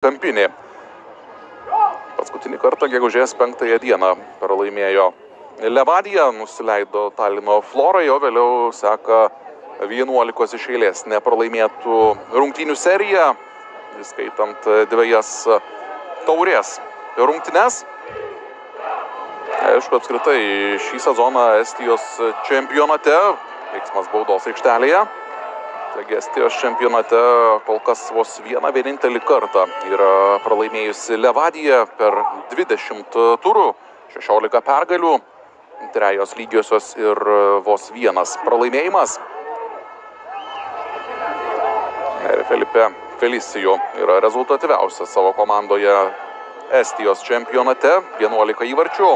kampinį. Paskutinį kartą gegužės 5 dieną pralaimėjo Levadija, nusileido Talino Florai, o vėliau seka 11 iš eilės nepralaimėtų rungtynių serija, įskaitant 2 taurės rungtynes. Aišku, apskritai šį sezoną Estijos čempionate veiksmas baudos aikštelėje. Taigi Estijos čempionate kol kas vos vienintelį kartą yra pralaimėjusi Levadija per 20 turų, 16 pergalių, 3 lygiosios ir vos 1 pralaimėjimas. Ir Felipe Felicijo yra rezultatyviausias savo komandoje Estijos čempionate, 11 įvarčių.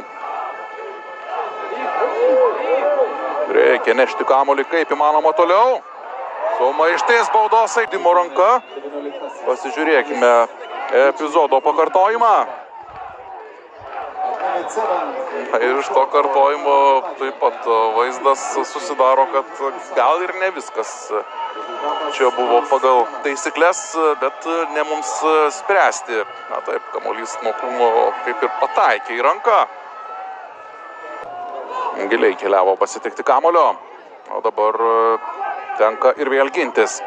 Reikia nešti kamuolį kaip įmanoma toliau. Sumaišties baudos žaidimo ranka. Pasižiūrėkime epizodo pakartojimą. Ir iš to kartojimo taip pat vaizdas susidaro, kad gal ir ne viskas čia buvo pagal taisyklės, bet ne mums spręsti. Na taip, kamuolys nuo kūno kaip ir pataikė į ranką. Giliai keliavo pasitikti kamuolio, o dabar tenka ir vėl gintis.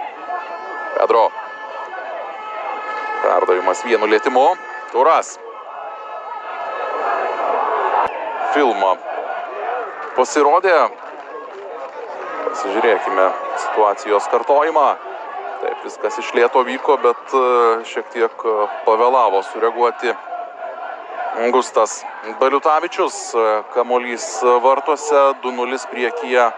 Pedro. Perdavimas vienu lietimu. Turas. Filmą pasirodė. Pasižiūrėkime situacijos kartojimą. Taip, viskas iš lėto vyko, bet šiek tiek pavėlavo sureaguoti Gustas Baliutavičius. Kamuolys vartuose, 2-0 priekyje